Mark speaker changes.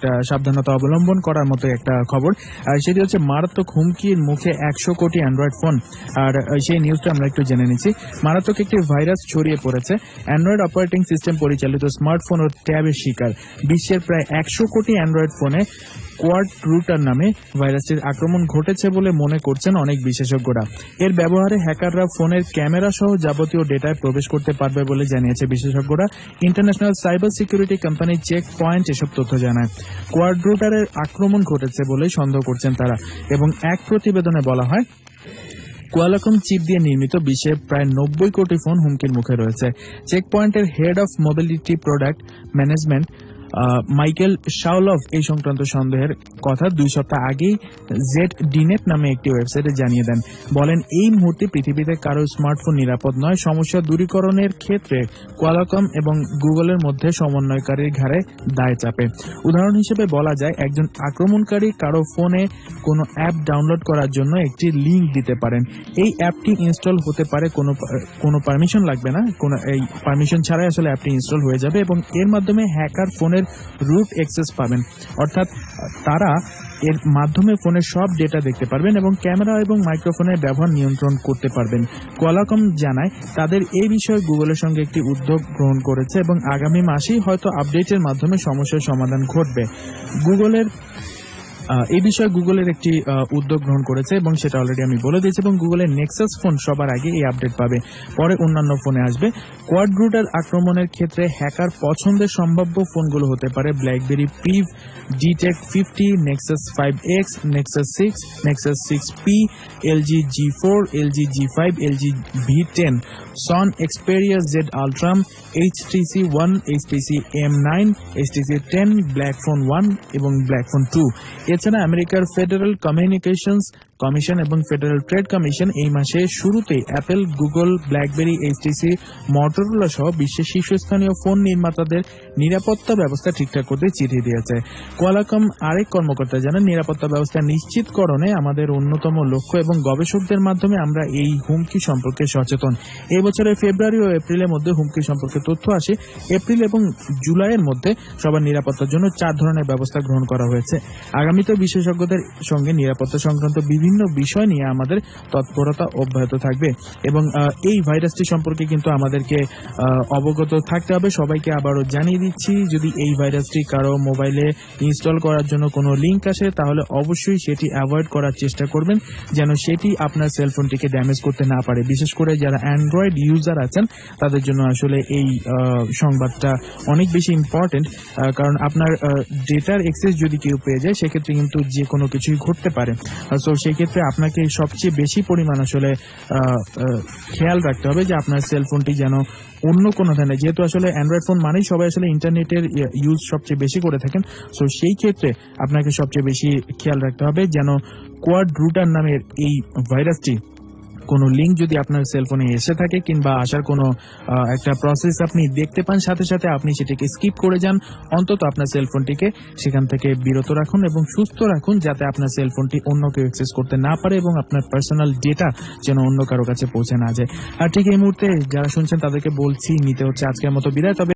Speaker 1: একটা সাবধানতা অবলম্বন করার মতো একটা খবর। আর সেটি হচ্ছে মারাত্মক হুমকির মুখে 100 কোটি অ্যান্ড্রয়েড ফোন। আর সেই নিউজটা আমরা একটু জেনে নিচ্ছি। মারাত্মক একটি ভাইরাস ছড়িয়ে পড়েছে অ্যান্ড্রয়েড অপারেটিং সিস্টেম পরিচালিত স্মার্টফোন ও ট্যাবের শিকার। বিশ্বের প্রায় 100 কোটি অ্যান্ড্রয়েড ফোনে কোয়াড রুটার নামে ভাইরাসটির আক্রমণ ঘটেছে বলে মনে করছেন অনেক বিশেষজ্ঞরা। এর ব্যবহারে হ্যাকাররা ফোনের ক্যামেরা সহ যাবতীয় ডেটায় প্রবেশ করতে পারবে বলে জানিয়েছে বিশেষজ্ঞরা। International cyber security company Check Point এসব তথ্য জানায়। কোয়াড রুটারের আক্রমণ ঘটেছে বলে সন্দেহ করছেন তারা, এবং এক প্রতিবেদনে বলা হয় কোয়ালাকম চিপ দিয়ে নির্মিত বিশ্বের প্রায় 90 কোটি ফোন হুমকির মুখে রয়েছে। চেক পয়েন্টের head of mobility product management Michael Shaulov এই সংক্রান্ত সন্দেহের কথা 2 সপ্তাহ আগেই ZDNet নামে একটি ওয়েবসাইটে জানিয়ে দেন। বলেন, এই মুহূর্তে পৃথিবীতে কারো স্মার্টফোন নিরাপদ নয়। সমস্যা দূরীকরণের ক্ষেত্রে কোয়ালাকম এবং গুগলের মধ্যে সমন্বয়কারীর ঘাড়ে দায় চাপে। উদাহরণ হিসেবে বলা যায়, একজন আক্রমণকারী কারো ফোনে কোনো অ্যাপ ডাউনলোড করার জন্য একটি লিঙ্ক দিতে পারেন। এই অ্যাপটি ইনস্টল হতে পারে, কোনো পারমিশন লাগবে না, কোনো এই পারমিশন ছাড়াই আসলে অ্যাপটি ইনস্টল হয়ে যাবে, এবং এর মাধ্যমে হ্যাকার ফোনের রুট অ্যাক্সেস পাবেন। অর্থাৎ তারা এর মাধ্যমে ফোনের সব ডেটা দেখতে পারবেন এবং ক্যামেরা এবং মাইক্রোফোনের ব্যবহার নিয়ন্ত্রণ করতে পারবেন। কোয়ালাকম জানায় তাদের এই বিষয়ে গুগলের সঙ্গে একটি উদ্যোগ গ্রহণ করেছে এবং আগামী মাসেই হয়তো আপডেটের মাধ্যমে সমস্যার সমাধান ঘটবে। এই বিষয়ে গুগলের একটি উদ্যোগ গ্রহণ করেছে এবং সেটা অলরেডি আমি বলে দিয়েছি, এবং গুগলের নেক্সাস ফোন সবার আগে এই আপডেট পাবে, পরে অন্যান্য ফোনে আসবে। কোয়াড রুটার আক্রমণের ক্ষেত্রে হ্যাকার পছন্দের সম্ভাব্য ফোনগুলো হতে পারে blackberry পিভ DTEC 50, Nexus 5X, Nexus 6, Nexus 6P, LG G4, LG G5, LG V10, Sony Xperia Z Ultra, HTC One, HTC M9, HTC 10, Blackphone 1 এবং Blackphone 2। এছাড়া আমেরিকার ফেডারেল কমিউনিকেশনস কমিশন এবং ফেডারেল ট্রেড কমিশন এই মাসে শুরুতেই Apple, Google, blackberry, HTC, Motorola সহ বিশ্বের শীর্ষস্থানীয় ফোন নির্মাতাদের নিরাপত্তা ব্যবস্থা ঠিকঠাক করতে চিঠি দিয়েছে। কোয়ালাকম আরেক কর্মকর্তা জানান, নিরাপত্তা ব্যবস্থা নিশ্চিতকরণে আমাদের অন্যতম লক্ষ্য এবং গবেষকদের মাধ্যমে আমরা এই হুমকি সম্পর্কে সচেতন। এই বছরের ফেব্রুয়ারি ও এপ্রিলের মধ্যে হুমকি সম্পর্কে তথ্য আসে। এপ্রিল এবং জুলাইয়ের মধ্যে সবার নিরাপত্তার জন্য 4 ধরনের ব্যবস্থা গ্রহণ করা হয়েছে। আগামীতে বিশেষজ্ঞদের সঙ্গে নিরাপত্তা সংক্রান্ত বিভিন্ন বিষয় নিয়ে আমাদের তৎপরতা অব্যাহত থাকবে, এবং এই ভাইরাসটি সম্পর্কে কিন্তু আমাদেরকে অবগত থাকতে হবে। সবাইকে আবারও জানিয়ে দিচ্ছি, যদি এই ভাইরাসটি কারো মোবাইলে ইনস্টল করার জন্য কোনো লিঙ্ক আসে তাহলে অবশ্যই সেটি অ্যাভয়েড করার চেষ্টা করবেন, যেন সেটি আপনার সেলফোনটিকে ড্যামেজ করতে না পারে। বিশেষ করে যারা অ্যান্ড্রয়েড ইউজার আছেন তাদের জন্য আসলে এই সংবাদটা অনেক বেশি ইম্পর্টেন্ট, কারণ আপনার ডেটার অ্যাক্সেস যদি কেউ পেয়ে যায় সেক্ষেত্রে কিন্তু যে কোনো কিছুই ঘটতে পারে। সো সেই ক্ষেত্রে আপনাকে সবচেয়ে বেশি পরিমাণ আসলে খেয়াল রাখতে হবে যে আপনার সেলফোনটি যেন অন্য কোনো ধরনের, যেহেতু আসলে অ্যান্ড্রয়েড ফোন মানেই সবাই আসলে ইন্টারনেটের ইউজ সবচেয়ে বেশি করে থাকেন, সো সেই ক্ষেত্রে আপনাকে সবচেয়ে বেশি খেয়াল রাখতে হবে যেন কোয়াড রুটার নামের এই ভাইরাসটি কোনো লিঙ্ক যদি আপনার সেলফোনে এসে থাকে কিংবা আসার কোনো একটা প্রসেস আপনি দেখতে পান, সাথে সাথে আপনি সেটাকে স্কিপ করে যান। অন্তত আপনার সেলফোনটিকে সেখান থেকে বিরত রাখুন এবং সুস্থ রাখুন, যাতে আপনার সেলফোনটি অন্য কেউ অ্যাক্সেস করতে না পারে এবং আপনার পার্সোনাল ডেটা যেন অন্য কারো কাছে পৌঁছে না যায়। আর ঠিক এই মুহূর্তে যারা শুনছেন তাদেরকে বলছি নিতে হচ্ছে আজকের মতো বিদায়। তবে